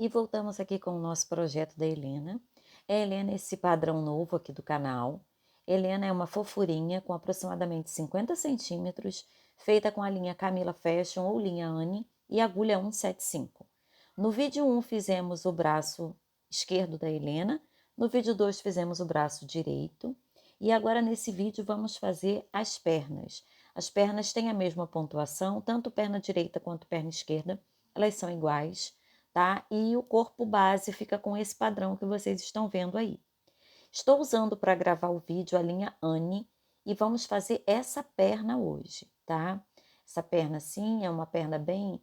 E voltamos aqui com o nosso projeto da Helena. A Helena é esse padrão novo aqui do canal. Helena é uma fofurinha com aproximadamente 50 centímetros, feita com a linha Camila Fashion ou linha Anne e agulha 175. No vídeo 1 fizemos o braço esquerdo da Helena, no vídeo 2 fizemos o braço direito e agora nesse vídeo vamos fazer as pernas. As pernas têm a mesma pontuação, tanto perna direita quanto perna esquerda, elas são iguais. Tá? E o corpo base fica com esse padrão que vocês estão vendo aí. Estou usando para gravar o vídeo a linha Anne e vamos fazer essa perna hoje, tá? Essa perna assim é uma perna bem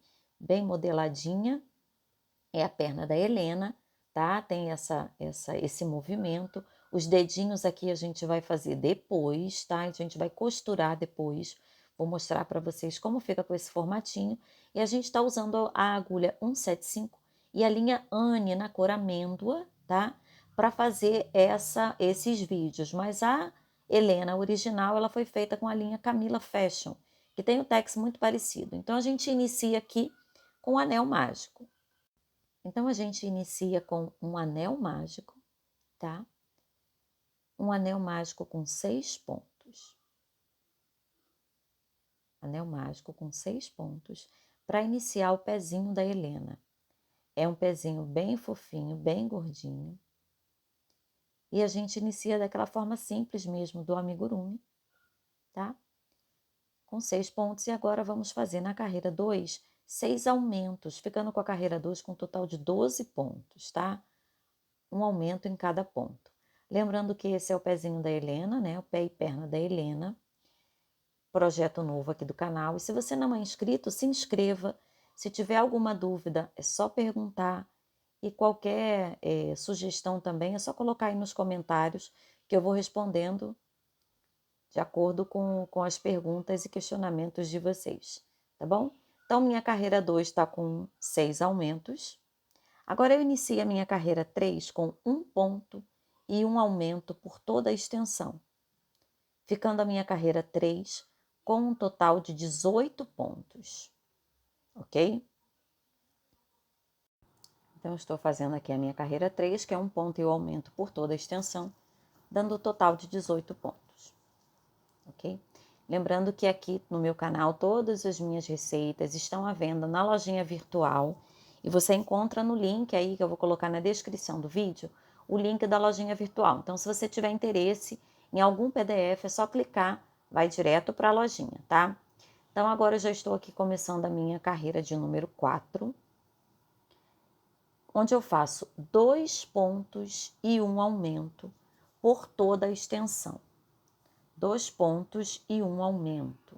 modeladinha, é a perna da Helena, tá? Tem esse movimento. Os dedinhos aqui a gente vai fazer depois, tá? A gente vai costurar depois. Vou mostrar para vocês como fica com esse formatinho. E a gente está usando a agulha 175 e a linha Anne na cor amêndoa, tá? Para fazer esses vídeos. Mas a Helena original, ela foi feita com a linha Camila Fashion, que tem o tex muito parecido. Então, a gente inicia aqui com o anel mágico. Então, a gente inicia com um anel mágico, tá? Um anel mágico com 6 pontos. Anel mágico com 6 pontos para iniciar o pezinho da Helena. É um pezinho bem fofinho, bem gordinho. E a gente inicia daquela forma simples mesmo do amigurumi, tá? Com 6 pontos. E agora vamos fazer na carreira 2, 6 aumentos, ficando com a carreira 2 com um total de 12 pontos, tá? Um aumento em cada ponto. Lembrando que esse é o pezinho da Helena, né? O pé e perna da Helena. Projeto novo aqui do canal. E se você não é inscrito, se inscreva. Se tiver alguma dúvida, é só perguntar. E qualquer sugestão também, é só colocar aí nos comentários que eu vou respondendo de acordo com as perguntas e questionamentos de vocês, tá bom? Então, minha carreira 2 está com 6 aumentos. Agora, eu inicio a minha carreira 3 com 1 ponto e um aumento por toda a extensão, ficando a minha carreira 3 com um total de 18 pontos, ok? Então, eu estou fazendo aqui a minha carreira 3, que é 1 ponto e o aumento por toda a extensão, dando o total de 18 pontos, ok? Lembrando que aqui no meu canal todas as minhas receitas estão à venda na lojinha virtual e você encontra no link aí que eu vou colocar na descrição do vídeo, o link da lojinha virtual. Então, se você tiver interesse em algum PDF, é só clicar, vai direto para a lojinha, tá? Então, agora eu já estou aqui começando a minha carreira de número 4, onde eu faço 2 pontos e um aumento por toda a extensão. 2 pontos e um aumento.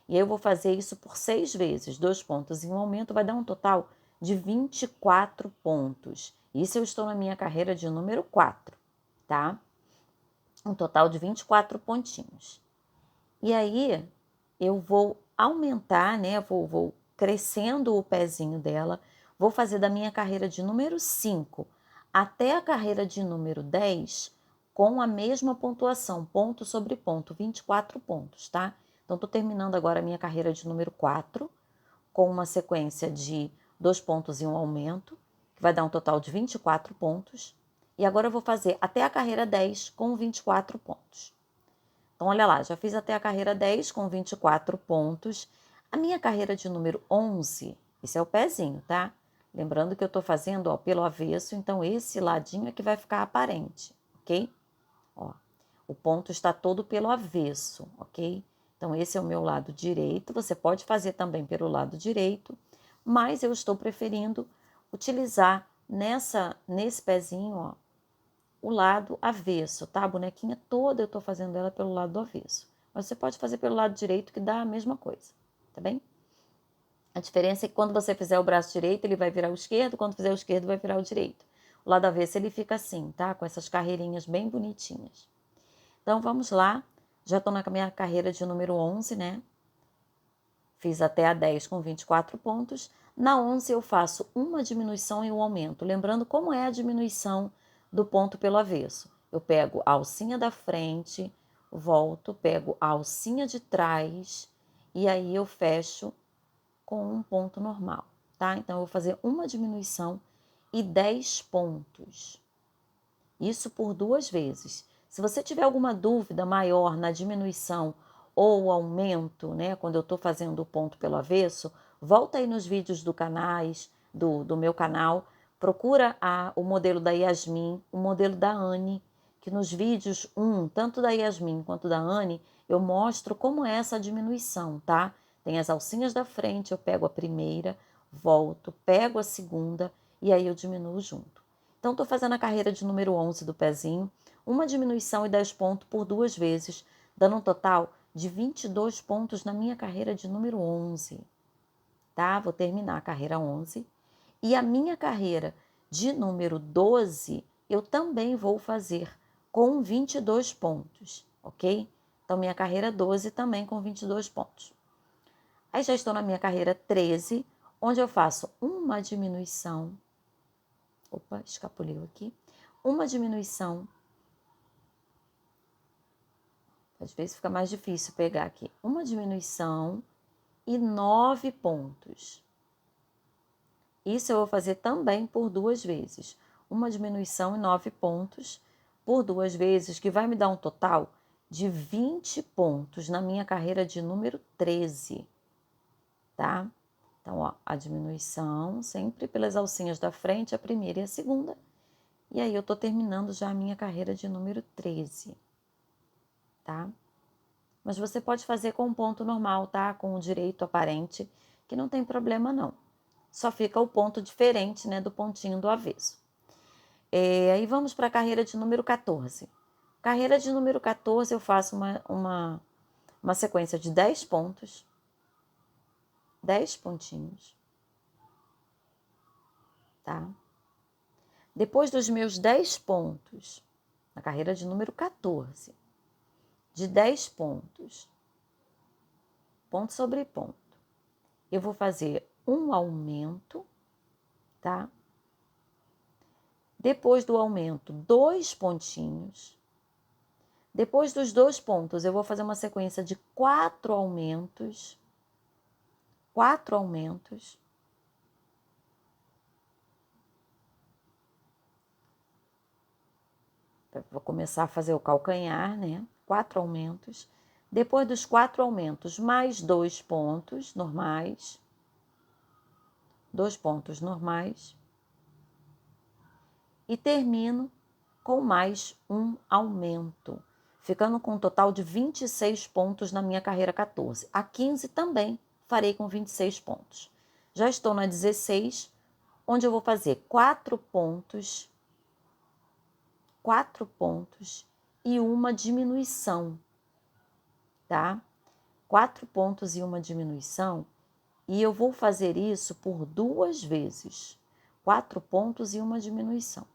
E eu vou fazer isso por 6 vezes. 2 pontos e um aumento vai dar um total de 24 pontos. Isso eu estou na minha carreira de número 4, tá? Um total de 24 pontinhos. E aí, eu vou aumentar, né? Vou crescendo o pezinho dela. Vou fazer da minha carreira de número 5 até a carreira de número 10 com a mesma pontuação, ponto sobre ponto, 24 pontos, tá? Então, estou terminando agora a minha carreira de número 4 com uma sequência de 2 pontos e um aumento, que vai dar um total de 24 pontos. E agora eu vou fazer até a carreira 10 com 24 pontos. Então, olha lá, já fiz até a carreira 10 com 24 pontos. A minha carreira de número 11, esse é o pezinho, tá? Lembrando que eu tô fazendo, ó, pelo avesso, então esse ladinho é que vai ficar aparente, ok? Ó, o ponto está todo pelo avesso, ok? Então, esse é o meu lado direito. Você pode fazer também pelo lado direito, mas eu estou preferindo utilizar nesse pezinho, ó, o lado avesso, tá? A bonequinha toda eu tô fazendo ela pelo lado do avesso. Mas você pode fazer pelo lado direito que dá a mesma coisa, tá bem? A diferença é que quando você fizer o braço direito, ele vai virar o esquerdo, quando fizer o esquerdo, vai virar o direito. O lado avesso, ele fica assim, tá? Com essas carreirinhas bem bonitinhas. Então, vamos lá. Já tô na minha carreira de número 11, né? Fiz até a 10 com 24 pontos. Na 11 eu faço uma diminuição e um aumento. Lembrando como é a diminuição do ponto pelo avesso. Eu pego a alcinha da frente, volto, pego a alcinha de trás e aí eu fecho com um ponto normal, tá? Então, eu vou fazer uma diminuição e 10 pontos. Isso por 2 vezes. Se você tiver alguma dúvida maior na diminuição ou aumento, né, quando eu estou fazendo o ponto pelo avesso, volta aí nos vídeos do meu canal, procura o modelo da Yasmin, o modelo da Anne, que nos vídeos tanto da Yasmin quanto da Anne, eu mostro como é essa diminuição, tá? Tem as alcinhas da frente, eu pego a primeira, volto, pego a segunda e aí eu diminuo junto. Então, estou fazendo a carreira de número 11 do pezinho, uma diminuição e 10 pontos por 2 vezes, dando um total de 22 pontos na minha carreira de número 11, tá? Vou terminar a carreira 11. E a minha carreira de número 12, eu também vou fazer com 22 pontos, ok? Então, minha carreira 12 também com 22 pontos. Aí já estou na minha carreira 13, onde eu faço uma diminuição. Opa, escapuliu aqui. Uma diminuição. Às vezes fica mais difícil pegar aqui. Uma diminuição e 9 pontos. Isso eu vou fazer também por 2 vezes. Uma diminuição e 9 pontos por 2 vezes, que vai me dar um total de 20 pontos na minha carreira de número 13, tá? Então, ó, a diminuição sempre pelas alcinhas da frente, a primeira e a segunda. E aí eu tô terminando já a minha carreira de número 13, tá? Mas você pode fazer com um ponto normal, tá? Com o direito aparente, que não tem problema não. Só fica o ponto diferente, né, do pontinho do avesso. Aí vamos para a carreira de número 14. Carreira de número 14 eu faço uma sequência de 10 pontos, 10 pontinhos, tá? Depois dos meus 10 pontos, na carreira de número 14, de 10 pontos, ponto sobre ponto, eu vou fazer um aumento, tá? Depois do aumento, 2 pontinhos. Depois dos 2 pontos, eu vou fazer uma sequência de 4 aumentos. 4 aumentos. Vou começar a fazer o calcanhar, né? 4 aumentos. Depois dos 4 aumentos, mais 2 pontos normais. 2 pontos normais. E termino com mais um aumento, ficando com um total de 26 pontos na minha carreira 14. A 15 também farei com 26 pontos. Já estou na 16, onde eu vou fazer 4 pontos e uma diminuição, tá? 4 pontos e uma diminuição, e eu vou fazer isso por 2 vezes. 4 pontos e uma diminuição.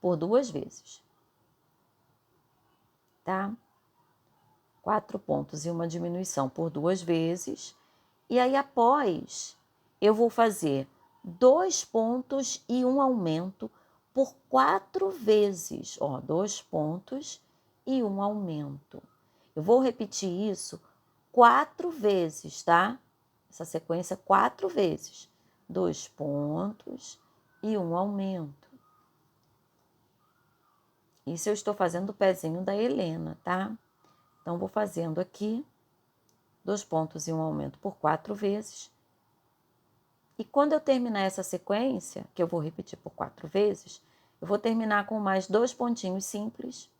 Por 2 vezes. Tá? 4 pontos e uma diminuição por 2 vezes. E aí, após, eu vou fazer 2 pontos e um aumento por 4 vezes. Ó, 2 pontos e um aumento. Eu vou repetir isso 4 vezes, tá? Essa sequência 4 vezes. 2 pontos e um aumento. Isso eu estou fazendo o pezinho da Helena, tá? Então, vou fazendo aqui 2 pontos e um aumento por 4 vezes. E quando eu terminar essa sequência, que eu vou repetir por 4 vezes, eu vou terminar com mais 2 pontinhos simples,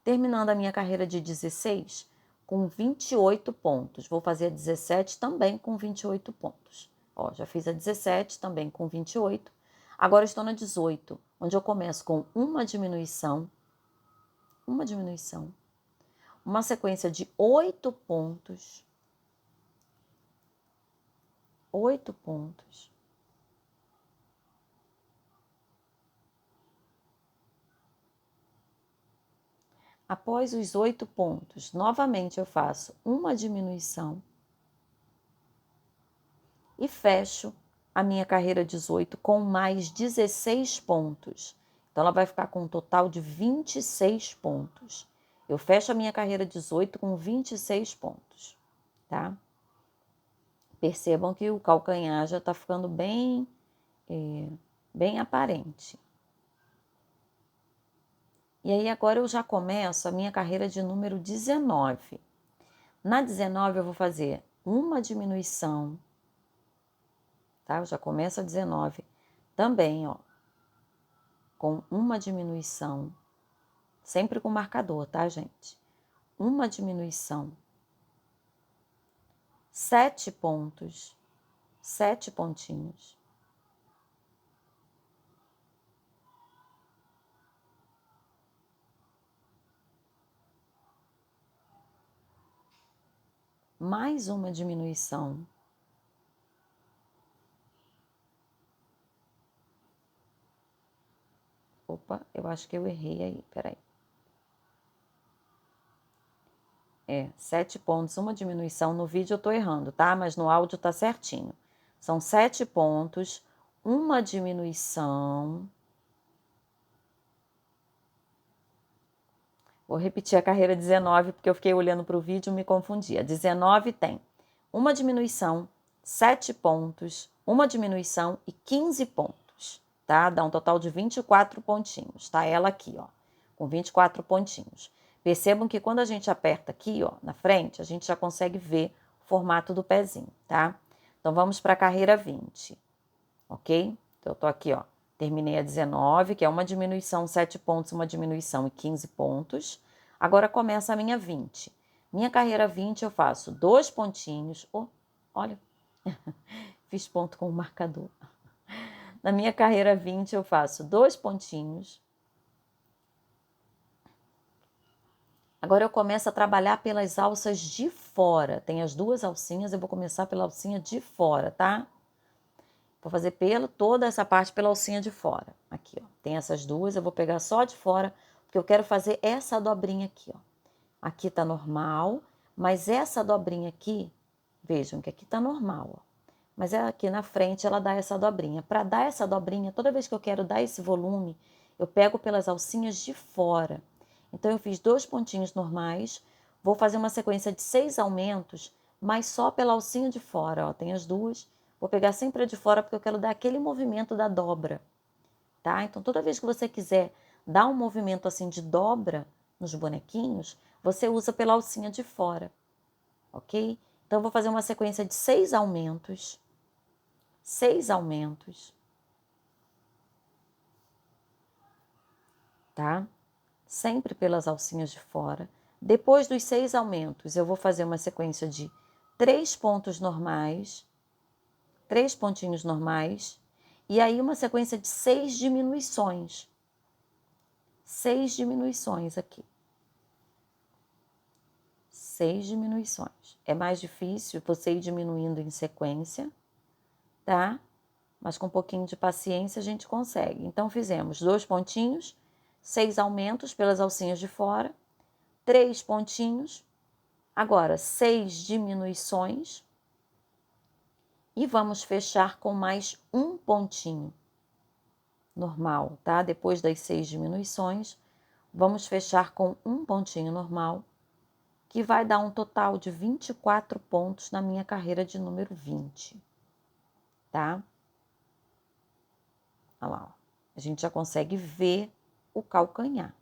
terminando a minha carreira de 16 com 28 pontos. Vou fazer a 17 também com 28 pontos. Ó, já fiz a 17 também com 28. Agora estou na 18, onde eu começo com uma diminuição, uma sequência de 8 pontos, 8 pontos. Após os 8 pontos, novamente eu faço uma diminuição e fecho a minha carreira 18 com mais 16 pontos. Então, ela vai ficar com um total de 26 pontos. Eu fecho a minha carreira 18 com 26 pontos, tá? Percebam que o calcanhar já tá ficando bem bem aparente. E aí agora eu já começo a minha carreira de número 19. Na 19 eu vou fazer uma diminuição, tá? Eu já começo a 19 também, ó, com uma diminuição, sempre com marcador, tá, gente? Uma diminuição, 7 pontos, 7 pontinhos. Mais uma diminuição. Opa, eu acho que eu errei aí, peraí. 7 pontos, uma diminuição. No vídeo eu tô errando, tá? Mas no áudio tá certinho. São 7 pontos, uma diminuição. Vou repetir a carreira 19, porque eu fiquei olhando para o vídeo e me confundi. A 19 tem uma diminuição, 7 pontos, uma diminuição e 15 pontos, tá? Dá um total de 24 pontinhos, tá? Ela aqui, ó, com 24 pontinhos. Percebam que quando a gente aperta aqui, ó, na frente, a gente já consegue ver o formato do pezinho, tá? Então, vamos para a carreira 20, ok? Então, eu tô aqui, ó, terminei a 19, que é uma diminuição, 7 pontos, uma diminuição e 15 pontos. Agora começa a minha 20. Minha carreira 20 eu faço 2 pontinhos. Oh, olha, fiz ponto com o marcador. Na minha carreira 20 eu faço 2 pontinhos. Agora eu começo a trabalhar pelas alças de fora. Tem as duas alcinhas, eu vou começar pela alcinha de fora, tá? Vou fazer toda essa parte pela alcinha de fora. Aqui, ó. Tem essas duas, eu vou pegar só de fora, porque eu quero fazer essa dobrinha aqui, ó. Aqui tá normal, mas essa dobrinha aqui, vejam que aqui tá normal, ó. Mas aqui na frente ela dá essa dobrinha. Para dar essa dobrinha, toda vez que eu quero dar esse volume, eu pego pelas alcinhas de fora. Então eu fiz 2 pontinhos normais, vou fazer uma sequência de 6 aumentos, mas só pela alcinha de fora, ó. Tem as duas. Vou pegar sempre a de fora porque eu quero dar aquele movimento da dobra, tá? Então, toda vez que você quiser dar um movimento assim de dobra nos bonequinhos, você usa pela alcinha de fora, ok? Então, eu vou fazer uma sequência de 6 aumentos. 6 aumentos. Tá? Sempre pelas alcinhas de fora. Depois dos 6 aumentos, eu vou fazer uma sequência de 3 pontos normais. 3 pontinhos normais, e aí uma sequência de 6 diminuições. 6 diminuições aqui. 6 diminuições. É mais difícil você ir diminuindo em sequência, tá? Mas com um pouquinho de paciência a gente consegue. Então, fizemos 2 pontinhos, 6 aumentos pelas alcinhas de fora, 3 pontinhos, agora 6 diminuições, e vamos fechar com mais um pontinho normal, tá? Depois das 6 diminuições, vamos fechar com um pontinho normal, que vai dar um total de 24 pontos na minha carreira de número 20, tá? Olha lá, ó. A gente já consegue ver o calcanhar,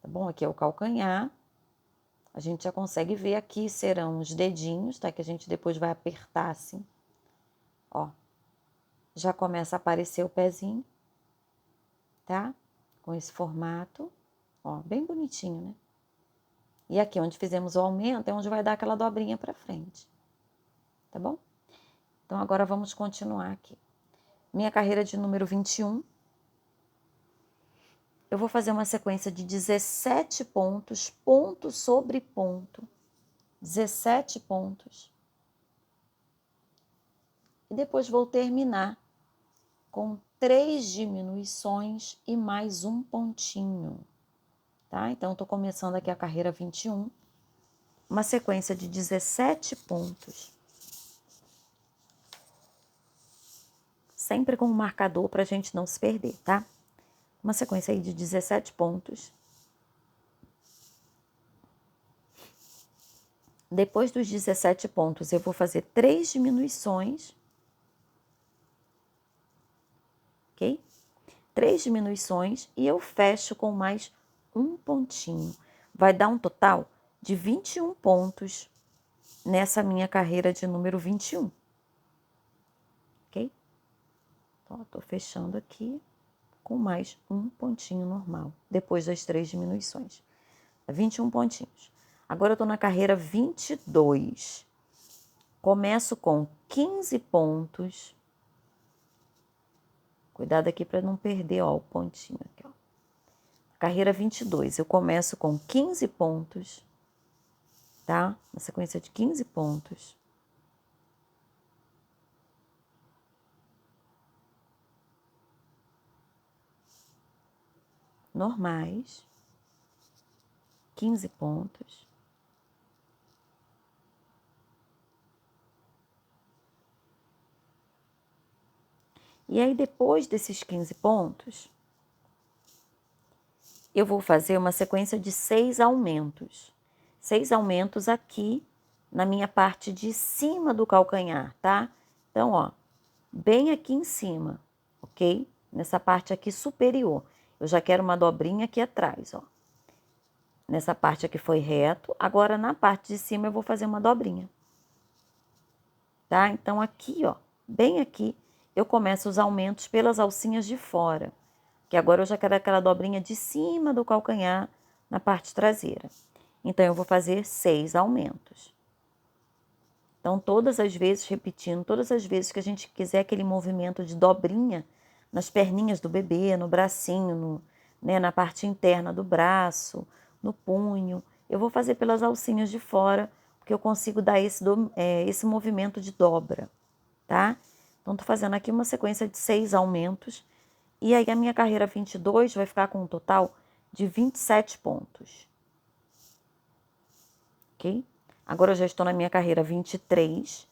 tá bom? Aqui é o calcanhar, a gente já consegue ver aqui, serão os dedinhos, tá? Que a gente depois vai apertar assim, ó. Já começa a aparecer o pezinho, tá? Com esse formato, ó, bem bonitinho, né? E aqui onde fizemos o aumento é onde vai dar aquela dobrinha para frente, tá bom? Então, agora vamos continuar aqui. Minha carreira de número 21, eu vou fazer uma sequência de 17 pontos, ponto sobre ponto, 17 pontos. E depois vou terminar com 3 diminuições e mais um pontinho, tá? Então, tô começando aqui a carreira 21, uma sequência de 17 pontos. Sempre com um marcador para a gente não se perder, tá? Uma sequência aí de 17 pontos. Depois dos 17 pontos, eu vou fazer 3 diminuições. ok? 3 diminuições e eu fecho com mais um pontinho. Vai dar um total de 21 pontos nessa minha carreira de número 21, ok? Então, tô fechando aqui com mais um pontinho normal, depois das 3 diminuições. 21 pontinhos. Agora eu tô na carreira 22. Começo com 15 pontos. Cuidado aqui para não perder, ó, o pontinho aqui, ó. Carreira 22, eu começo com 15 pontos, tá? Uma sequência de 15 pontos. Normais. 15 pontos. E aí, depois desses 15 pontos, eu vou fazer uma sequência de 6 aumentos. 6 aumentos aqui na minha parte de cima do calcanhar, tá? Então, ó, bem aqui em cima, ok? Nessa parte aqui superior. Eu já quero uma dobrinha aqui atrás, ó. Nessa parte aqui foi reto, agora na parte de cima eu vou fazer uma dobrinha. Tá? Então, aqui, ó, bem aqui, eu começo os aumentos pelas alcinhas de fora. Que agora eu já quero aquela dobrinha de cima do calcanhar na parte traseira. Então, eu vou fazer 6 aumentos. Então, todas as vezes, repetindo, todas as vezes que a gente quiser aquele movimento de dobrinha nas perninhas do bebê, no bracinho, né, na parte interna do braço, no punho, eu vou fazer pelas alcinhas de fora, porque eu consigo dar esse movimento de dobra, tá? Então, tô fazendo aqui uma sequência de 6 aumentos, e aí a minha carreira 22 vai ficar com um total de 27 pontos. Ok? Agora eu já estou na minha carreira 23,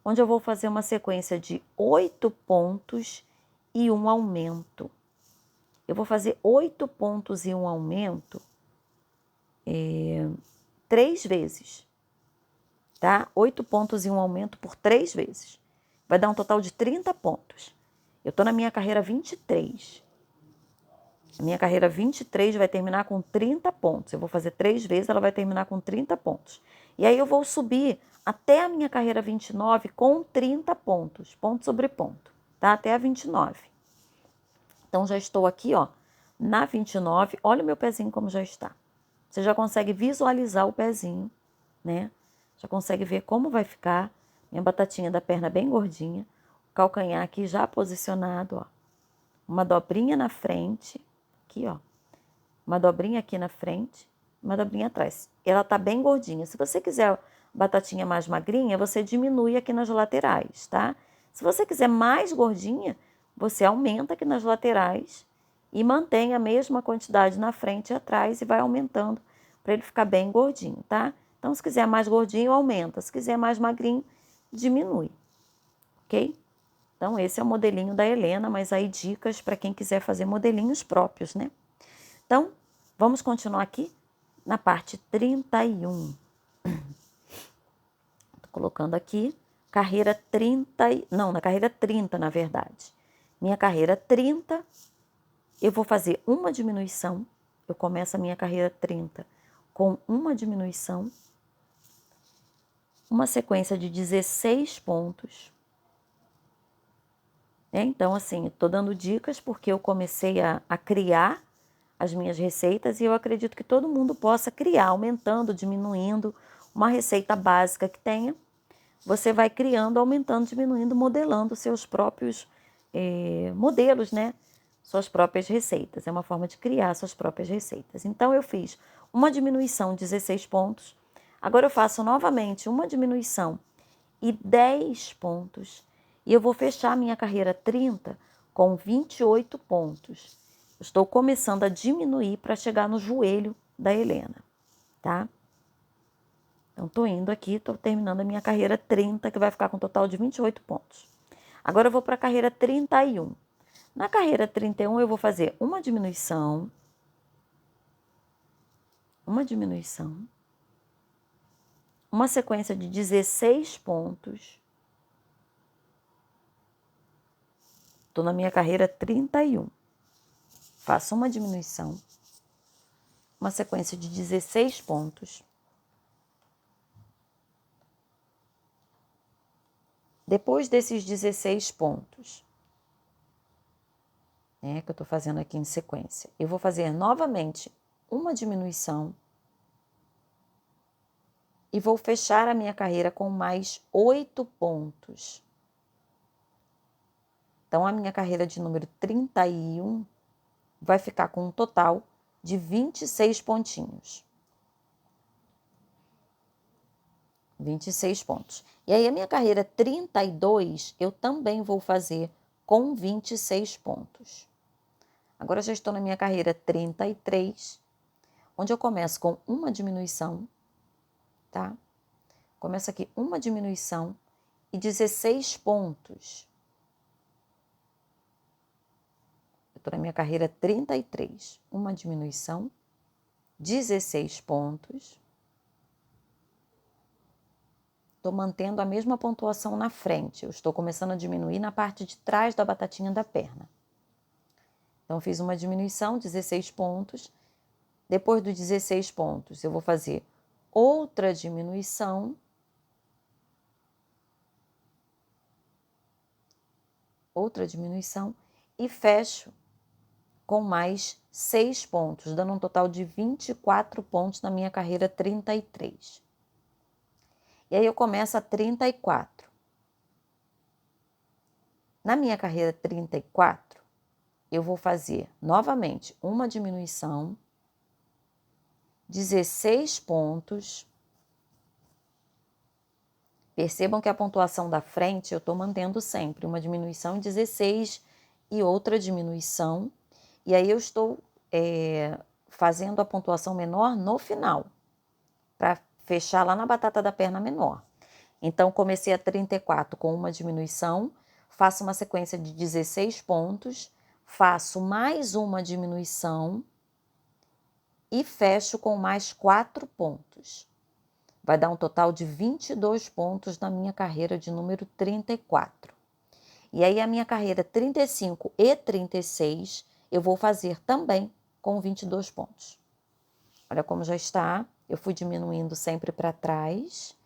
onde eu vou fazer uma sequência de 8 pontos e um aumento. Eu vou fazer 8 pontos e um aumento 3 vezes, tá? 8 pontos e um aumento por 3 vezes. Vai dar um total de 30 pontos. Eu estou na minha carreira 23. A minha carreira 23 vai terminar com 30 pontos. Eu vou fazer 3 vezes, ela vai terminar com 30 pontos. E aí eu vou subir até a minha carreira 29 com 30 pontos, ponto sobre ponto, tá? Até a 29. Então, já estou aqui, ó, na 29. Olha o meu pezinho como já está. Você já consegue visualizar o pezinho, né? Já consegue ver como vai ficar. Minha batatinha da perna bem gordinha. O calcanhar aqui já posicionado, ó. Uma dobrinha na frente. Aqui, ó. Uma dobrinha aqui na frente, uma dobrinha atrás. Ela tá bem gordinha. Se você quiser batatinha mais magrinha, você diminui aqui nas laterais, tá? Se você quiser mais gordinha, você aumenta aqui nas laterais e mantém a mesma quantidade na frente e atrás e vai aumentando para ele ficar bem gordinho, tá? Então, se quiser mais gordinho, aumenta. Se quiser mais magrinho, diminui, ok? Então, esse é o modelinho da Helena, mas aí dicas para quem quiser fazer modelinhos próprios, né? Então, vamos continuar aqui na parte 31. Tô colocando aqui carreira 30, não, na carreira 30, na verdade. Minha carreira 30, eu vou fazer uma diminuição. Eu começo a minha carreira 30 com uma diminuição. Uma sequência de 16 pontos. Então, assim, estou dando dicas porque eu comecei a criar as minhas receitas e eu acredito que todo mundo possa criar, aumentando, diminuindo, uma receita básica que tenha. Você vai criando, aumentando, diminuindo, modelando seus próprios modelos, né? Suas próprias receitas. É uma forma de criar suas próprias receitas. Então, eu fiz uma diminuição, 16 pontos. Agora, eu faço novamente uma diminuição e 10 pontos. E eu vou fechar a minha carreira 30 com 28 pontos. Estou começando a diminuir para chegar no joelho da Helena, tá? Então, estou indo aqui, estou terminando a minha carreira 30, que vai ficar com um total de 28 pontos. Agora, eu vou para a carreira 31. Na carreira 31, eu vou fazer uma diminuição, uma sequência de 16 pontos, Estou na minha carreira 31. Faço uma diminuição, uma sequência de 16 pontos. Depois desses 16 pontos, né, que eu estou fazendo aqui em sequência, eu vou fazer novamente uma diminuição e vou fechar a minha carreira com mais 8 pontos. Então, a minha carreira de número 31 vai ficar com um total de 26 pontinhos. 26 pontos. E aí, a minha carreira 32, eu também vou fazer com 26 pontos. Agora, já estou na minha carreira 33, onde eu começo com uma diminuição, tá? Começo aqui uma diminuição e 16 pontos. Eu estou na minha carreira 33, uma diminuição, 16 pontos. Estou mantendo a mesma pontuação na frente. Eu estou começando a diminuir na parte de trás da batatinha da perna. Então, fiz uma diminuição, 16 pontos. Depois dos 16 pontos, eu vou fazer outra diminuição. Outra diminuição e fecho com mais 6 pontos, dando um total de 24 pontos na minha carreira 33. E aí eu começo a 34. Na minha carreira 34, eu vou fazer novamente uma diminuição, 16 pontos. Percebam que a pontuação da frente eu estou mantendo sempre uma diminuição 16 e outra diminuição. E aí eu estou fazendo a pontuação menor no final, para fechar lá na batata da perna menor. Então, comecei a 34 com uma diminuição, faço uma sequência de 16 pontos, faço mais uma diminuição e fecho com mais 4 pontos. Vai dar um total de 22 pontos na minha carreira de número 34. E aí, a minha carreira 35 e 36, eu vou fazer também com 22 pontos. Olha como já está. Eu fui diminuindo sempre para trás.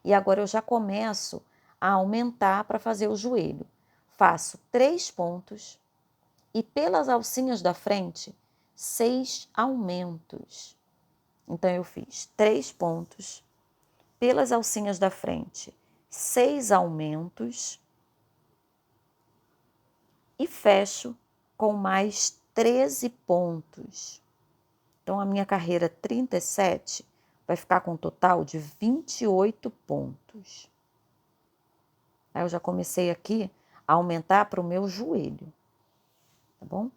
E agora eu já começo a aumentar para fazer o joelho. Faço 3 pontos e pelas alcinhas da frente, 6 aumentos. Então, eu fiz 3 pontos, pelas alcinhas da frente, 6 aumentos e fecho com mais 13 pontos. Então, a minha carreira 37 vai ficar com um total de 28 pontos. Aí eu já comecei aqui a aumentar para o meu joelho, tá bom?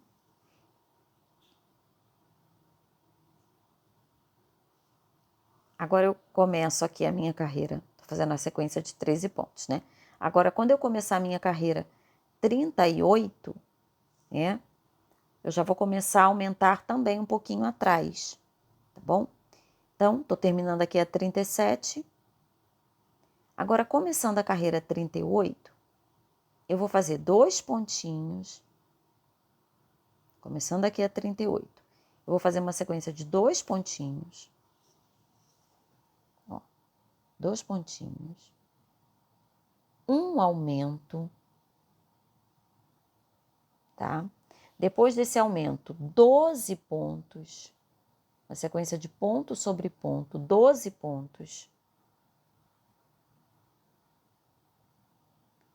Agora eu começo aqui a minha carreira, tô fazendo a sequência de 13 pontos, né? Agora, quando eu começar a minha carreira 38, né? Eu já vou começar a aumentar também um pouquinho atrás, tá bom? Então, tô terminando aqui a 37. Agora, começando a carreira 38, eu vou fazer 2 pontinhos. Começando aqui a 38. Eu vou fazer uma sequência de 2 pontinhos. Ó, 2 pontinhos. Um aumento. Tá? Depois desse aumento, 12 pontos. Uma sequência de ponto sobre ponto, 12 pontos.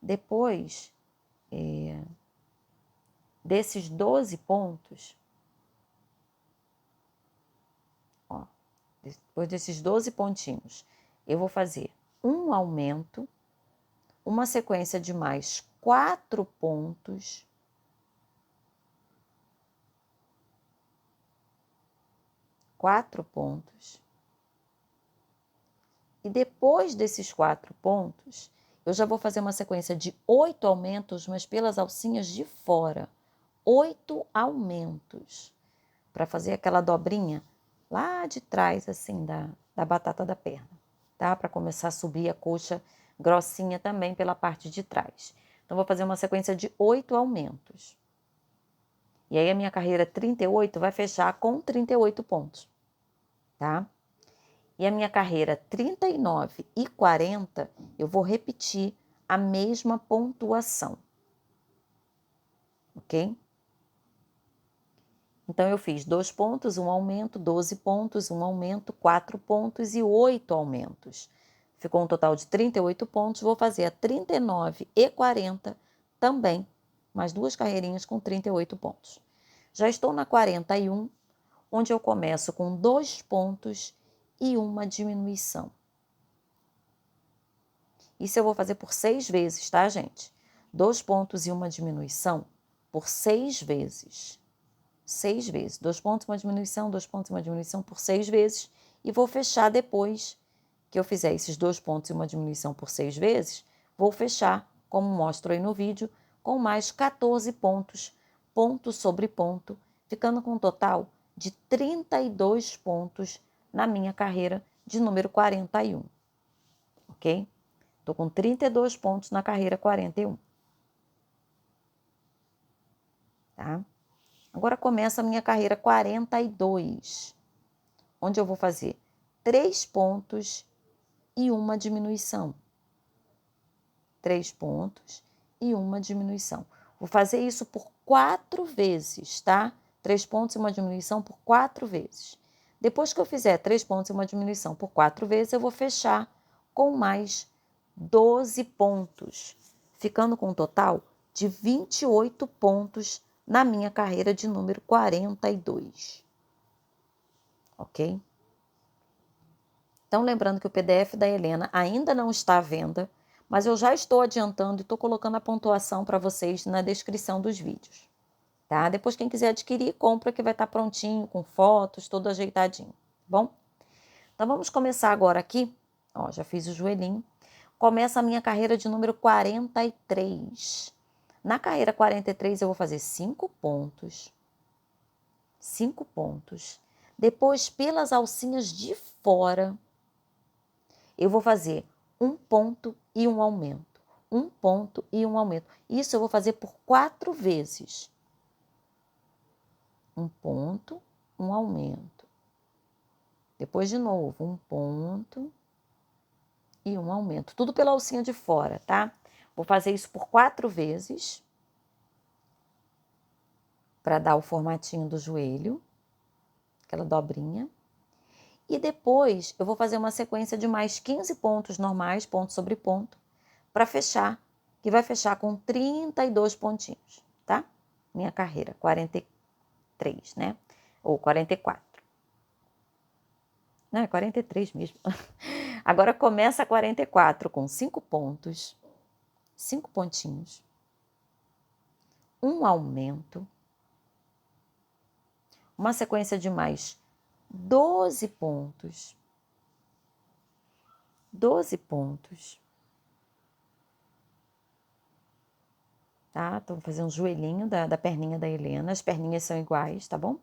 Depois desses 12 pontos, ó, depois desses 12 pontinhos, eu vou fazer um aumento, uma sequência de mais 4 pontos, e depois desses 4 pontos, eu já vou fazer uma sequência de 8 aumentos, mas pelas alcinhas de fora. 8 aumentos, para fazer aquela dobrinha lá de trás, assim, da batata da perna, tá? Para começar a subir a coxa grossinha também pela parte de trás. Então, vou fazer uma sequência de 8 aumentos. E aí, a minha carreira 38 vai fechar com 38 pontos, tá? E a minha carreira 39 e 40, eu vou repetir a mesma pontuação, ok? Então, eu fiz 2 pontos, 1 aumento, 12 pontos, 1 aumento, 4 pontos e 8 aumentos. Ficou um total de 38 pontos, vou fazer a 39 e 40 também, mais 2 carreirinhas com 38 pontos. Já estou na 41, onde eu começo com 2 pontos e uma diminuição. Isso eu vou fazer por 6 vezes, tá, gente? 2 pontos e uma diminuição por 6 vezes. 6 vezes. 2 pontos e uma diminuição, 2 pontos e uma diminuição por 6 vezes. E vou fechar depois que eu fizer esses 2 pontos e uma diminuição por 6 vezes, vou fechar, como mostro aí no vídeo, com mais 14 pontos, ponto sobre ponto, ficando com um total de 32 pontos na minha carreira de número 41, ok? Estou com 32 pontos na carreira 41, tá? Agora começa a minha carreira 42, onde eu vou fazer 3 pontos e uma diminuição. 3 pontos e uma diminuição. Vou fazer isso por 4 vezes, tá? 3 pontos e uma diminuição por 4 vezes. Depois que eu fizer 3 pontos e uma diminuição por 4 vezes, eu vou fechar com mais 12 pontos, ficando com um total de 28 pontos na minha carreira de número 42. Ok? Então, lembrando que o PDF da Helena ainda não está à venda, mas eu já estou adiantando e estou colocando a pontuação para vocês na descrição dos vídeos, tá? Depois, quem quiser adquirir, compra que vai estar prontinho, com fotos, todo ajeitadinho, tá bom? Então, vamos começar agora aqui. Ó, já fiz o joelhinho. Começa a minha carreira de número 43. Na carreira 43, eu vou fazer 5 pontos. 5 pontos. Depois, pelas alcinhas de fora, eu vou fazer 1 ponto e um aumento. 1 ponto e um aumento. Isso eu vou fazer por 4 vezes. 1 ponto, um aumento. Depois de novo, 1 ponto e um aumento. Tudo pela alcinha de fora, tá? Vou fazer isso por 4 vezes. Para dar o formatinho do joelho. Aquela dobrinha. E depois eu vou fazer uma sequência de mais 15 pontos normais, ponto sobre ponto, para fechar, que vai fechar com 32 pontinhos, tá? Minha carreira, 43, né? Ou 44. Não, é 43 mesmo. Agora começa a 44 com 5 pontos, 5 pontinhos, um aumento, uma sequência de mais 12 pontos, 12 pontos, tá? Então, vou fazer um joelhinho da perninha da Helena, as perninhas são iguais, tá bom?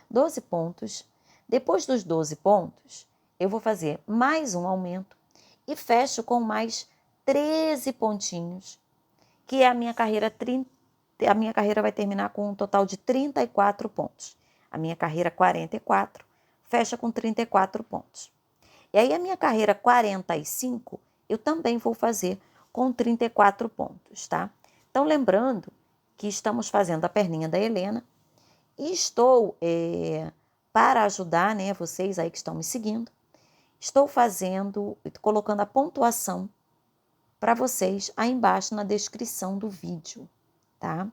12 pontos. Depois dos 12 pontos, eu vou fazer mais um aumento e fecho com mais 13 pontinhos, que é a minha carreira vai terminar com um total de 34 pontos. A minha carreira 44 fecha com 34 pontos. E aí a minha carreira 45 eu também vou fazer com 34 pontos, tá? Então, lembrando que estamos fazendo a perninha da Helena e estou, para ajudar, né, vocês aí que estão me seguindo, estou colocando a pontuação para vocês aí embaixo na descrição do vídeo, tá?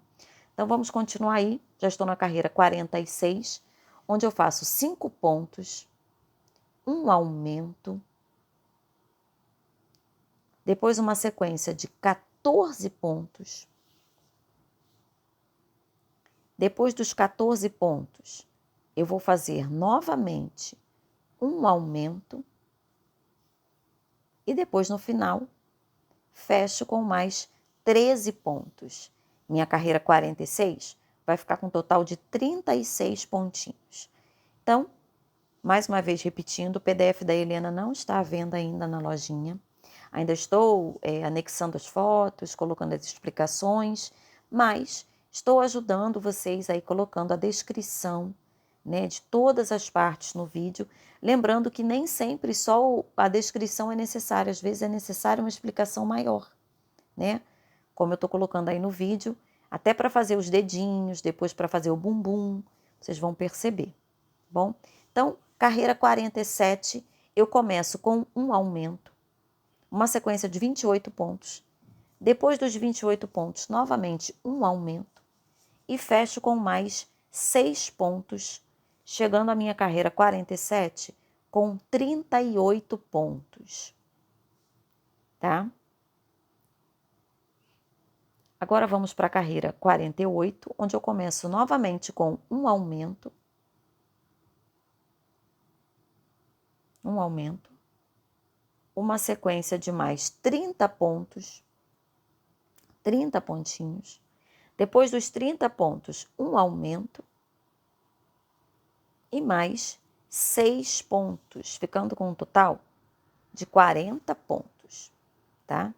Então, vamos continuar aí. Já estou na carreira 46, onde eu faço 5 pontos, um aumento, depois uma sequência de 14 pontos. Depois dos 14 pontos, eu vou fazer novamente um aumento e depois no final fecho com mais 13 pontos. Minha carreira 46 vai ficar com um total de 36 pontinhos. Então, mais uma vez repetindo, o PDF da Helena não está à venda ainda na lojinha. Ainda estou anexando as fotos, colocando as explicações, mas estou ajudando vocês aí colocando a descrição, né, de todas as partes no vídeo. Lembrando que nem sempre só a descrição é necessária, às vezes é necessária uma explicação maior, né? Como eu estou colocando aí no vídeo, até para fazer os dedinhos, depois para fazer o bumbum, vocês vão perceber, bom? Então, carreira 47, eu começo com um aumento, uma sequência de 28 pontos. Depois dos 28 pontos, novamente um aumento e fecho com mais 6 pontos, chegando à minha carreira 47 com 38 pontos, tá? Agora vamos para a carreira 48, onde eu começo novamente com um aumento, uma sequência de mais 30 pontos, 30 pontinhos. Depois dos 30 pontos, um aumento e mais 6 pontos, ficando com um total de 40 pontos, tá?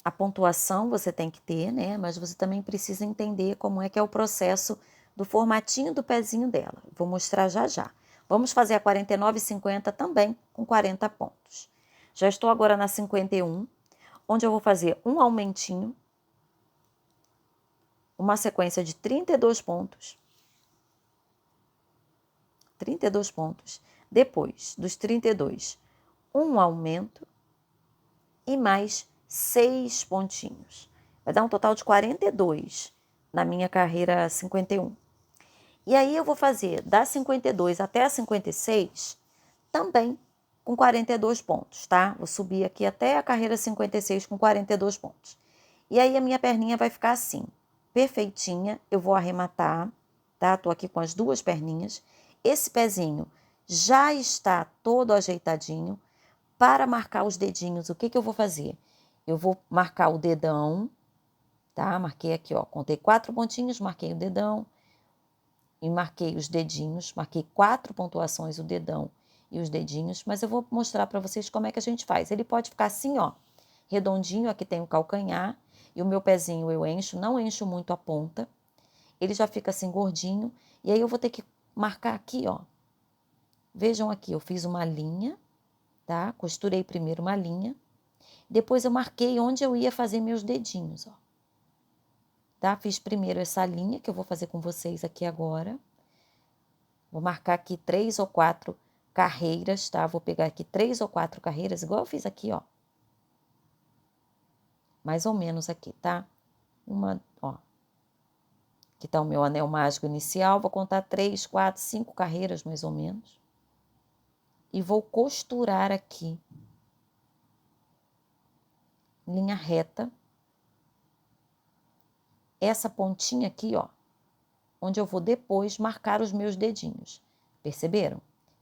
A pontuação você tem que ter, né? Mas você também precisa entender como é que é o processo do formatinho do pezinho dela. Vou mostrar já já. Vamos fazer a 49,50 também com 40 pontos. Já estou agora na 51, onde eu vou fazer um aumentinho, uma sequência de 32 pontos. 32 pontos. Depois dos 32, um aumento e mais 6 pontinhos. Vai dar um total de 42 na minha carreira 51. E aí eu vou fazer da 52 até a 56 também com 42 pontos, tá? Vou subir aqui até a carreira 56 com 42 pontos. E aí a minha perninha vai ficar assim, perfeitinha. Eu vou arrematar, tá? Tô aqui com as duas perninhas. Esse pezinho já está todo ajeitadinho. Para marcar os dedinhos, o que eu vou fazer? Eu vou marcar o dedão, tá? Marquei aqui, ó, contei 4 pontinhos, marquei o dedão e marquei os dedinhos, marquei 4 pontuações, o dedão e os dedinhos, mas eu vou mostrar para vocês como é que a gente faz. Ele pode ficar assim, ó, redondinho, aqui tem o calcanhar, e o meu pezinho eu encho, não encho muito a ponta, ele já fica assim gordinho, e aí eu vou ter que marcar aqui, ó. Vejam aqui, eu fiz uma linha, tá? Costurei primeiro uma linha, depois eu marquei onde eu ia fazer meus dedinhos, ó. Tá? Fiz primeiro essa linha que eu vou fazer com vocês aqui agora. Vou marcar aqui 3 ou 4 carreiras, tá? Vou pegar aqui 3 ou 4 carreiras, igual eu fiz aqui, ó. Mais ou menos aqui, tá? Uma, ó. Aqui tá o meu anel mágico inicial, vou contar 3, 4, 5 carreiras, mais ou menos. E vou costurar aqui. Linha reta. Essa pontinha aqui, ó. Onde eu vou depois marcar os meus dedinhos. Perceberam?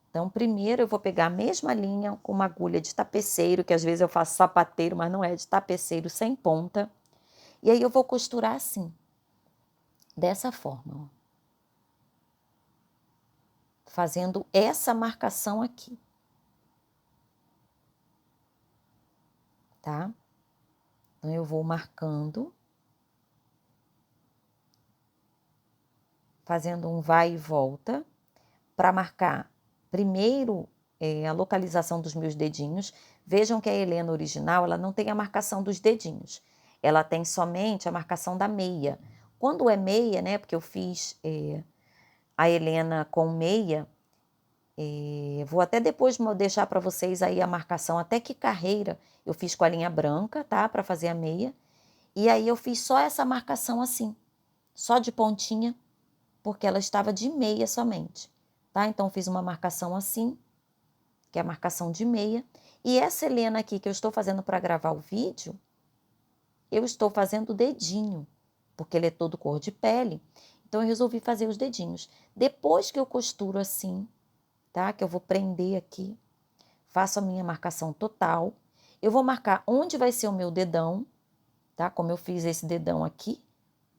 Então, primeiro eu vou pegar a mesma linha com uma agulha de tapeceiro, que às vezes eu faço sapateiro, mas não é, de tapeceiro sem ponta. E aí eu vou costurar assim, dessa forma, ó. Fazendo essa marcação aqui. Tá? Então, eu vou marcando, fazendo um vai e volta, para marcar primeiro a localização dos meus dedinhos. Vejam que a Helena original, ela não tem a marcação dos dedinhos. Ela tem somente a marcação da meia. Quando é meia, né, porque eu fiz a Helena com meia, vou até depois deixar para vocês aí a marcação, até que carreira eu fiz com a linha branca, tá, para fazer a meia. E aí eu fiz só essa marcação assim, só de pontinha, porque ela estava de meia somente, tá? Então, fiz uma marcação assim, que é a marcação de meia. E essa Helena aqui que eu estou fazendo para gravar o vídeo, eu estou fazendo o dedinho, porque ele é todo cor de pele. Então, eu resolvi fazer os dedinhos. Depois que eu costuro assim, tá? Que eu vou prender aqui, faço a minha marcação total. Eu vou marcar onde vai ser o meu dedão, tá? Como eu fiz esse dedão aqui,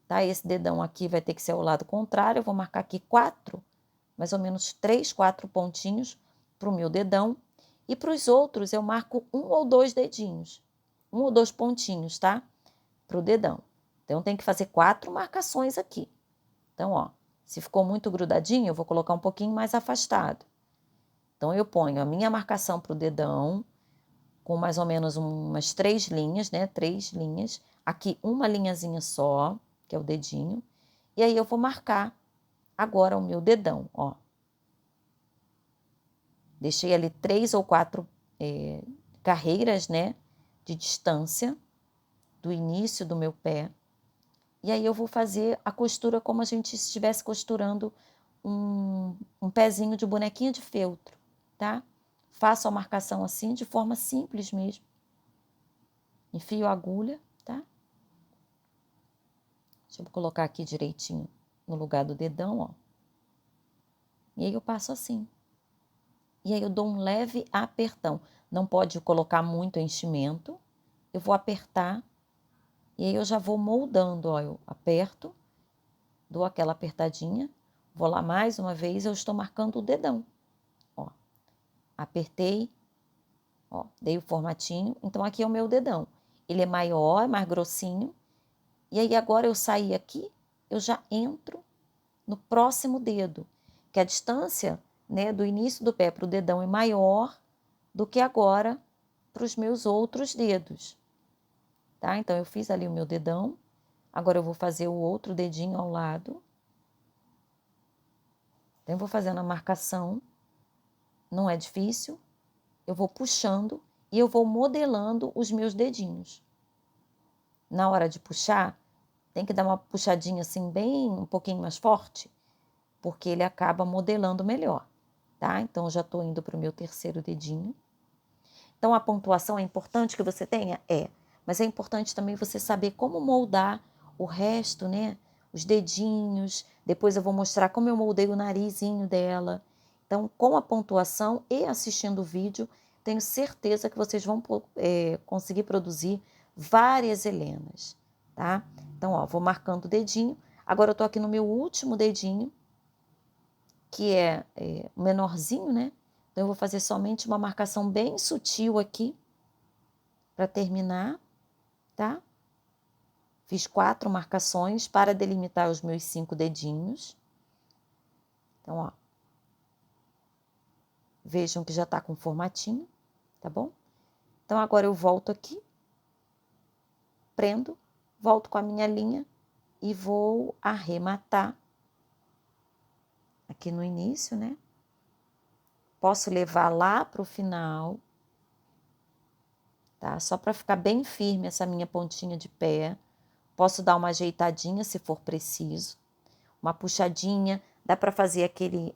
tá? Esse dedão aqui vai ter que ser ao lado contrário. Eu vou marcar aqui 4, mais ou menos 3, 4 pontinhos para o meu dedão. E para os outros eu marco 1 ou 2 dedinhos. 1 ou 2 pontinhos, tá? Para o dedão. Então, tem que fazer 4 marcações aqui. Então, ó, se ficou muito grudadinho, eu vou colocar um pouquinho mais afastado. Então, eu ponho a minha marcação para o dedão, com mais ou menos umas 3 linhas, né? 3 linhas. Aqui, uma linhazinha só, que é o dedinho. E aí, eu vou marcar agora o meu dedão, ó. Deixei ali 3 ou 4 carreiras, né? De distância do início do meu pé. E aí eu vou fazer a costura como a gente estivesse costurando um pezinho de bonequinha de feltro, tá? Faço a marcação assim, de forma simples mesmo. Enfio a agulha, tá? Deixa eu colocar aqui direitinho no lugar do dedão, ó. E aí eu passo assim. E aí eu dou um leve apertão. Não pode colocar muito enchimento. Eu vou apertar. E aí eu já vou moldando, ó. Eu aperto, dou aquela apertadinha. Vou lá mais uma vez, eu estou marcando o dedão. Ó, apertei, ó, dei o formatinho. Então, aqui é o meu dedão. Ele é maior, é mais grossinho. E aí, agora eu saí aqui, eu já entro no próximo dedo. Que a distância, né, do início do pé para o dedão é maior do que agora para os meus outros dedos. Tá? Então, eu fiz ali o meu dedão. Agora, eu vou fazer o outro dedinho ao lado. Então, eu vou fazendo a marcação. Não é difícil. Eu vou puxando e eu vou modelando os meus dedinhos. Na hora de puxar, tem que dar uma puxadinha assim bem um pouquinho mais forte, porque ele acaba modelando melhor, tá? Então, eu já estou indo para o meu terceiro dedinho. Então, a pontuação é importante que você tenha? É. Mas é importante também você saber como moldar o resto, né? Os dedinhos. Depois eu vou mostrar como eu moldei o narizinho dela. Então, com a pontuação e assistindo o vídeo, tenho certeza que vocês vão conseguir produzir várias Helenas, tá? Então, ó, vou marcando o dedinho. Agora eu tô aqui no meu último dedinho, que é o menorzinho, né? Então, eu vou fazer somente uma marcação bem sutil aqui, para terminar, tá? Fiz 4 marcações para delimitar os meus 5 dedinhos. Então, ó. Vejam que já tá com formatinho, tá bom? Então, agora eu volto aqui, prendo, volto com a minha linha e vou arrematar aqui no início, né? Posso levar lá pro final, tá? Só para ficar bem firme essa minha pontinha de pé. Posso dar uma ajeitadinha se for preciso, uma puxadinha. Dá para fazer aquele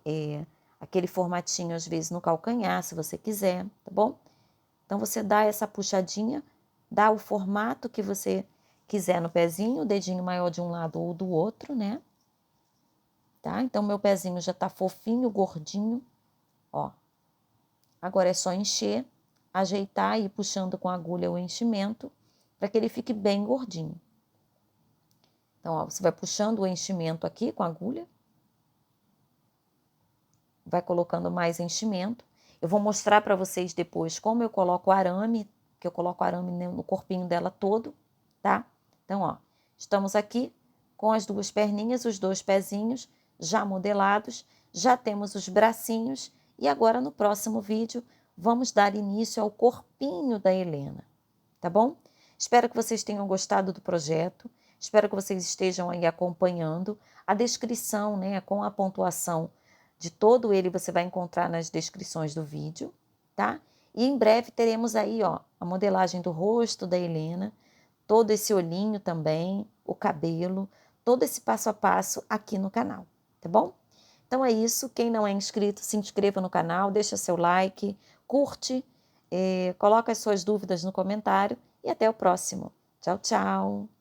formatinho às vezes no calcanhar, se você quiser, tá bom? Então, você dá essa puxadinha, dá o formato que você quiser no pezinho, o dedinho maior de um lado ou do outro, né? Tá? Então, meu pezinho já tá fofinho, gordinho, ó. Agora é só encher, ajeitar e ir puxando com a agulha o enchimento, para que ele fique bem gordinho. Então, ó, você vai puxando o enchimento aqui com a agulha, vai colocando mais enchimento. Eu vou mostrar para vocês depois como eu coloco o arame, que eu coloco o arame no corpinho dela todo, tá? Então, ó, estamos aqui com as 2 perninhas, os 2 pezinhos já modelados, já temos os bracinhos e agora no próximo vídeo vamos dar início ao corpinho da Helena, tá bom? Espero que vocês tenham gostado do projeto, espero que vocês estejam aí acompanhando a descrição, né, com a pontuação de todo ele você vai encontrar nas descrições do vídeo, tá? E em breve teremos aí, ó, a modelagem do rosto da Helena, todo esse olhinho também, o cabelo, todo esse passo a passo aqui no canal, tá bom? Então é isso, quem não é inscrito, se inscreva no canal, deixa seu like, curte, coloca as suas dúvidas no comentário e até o próximo. Tchau, tchau!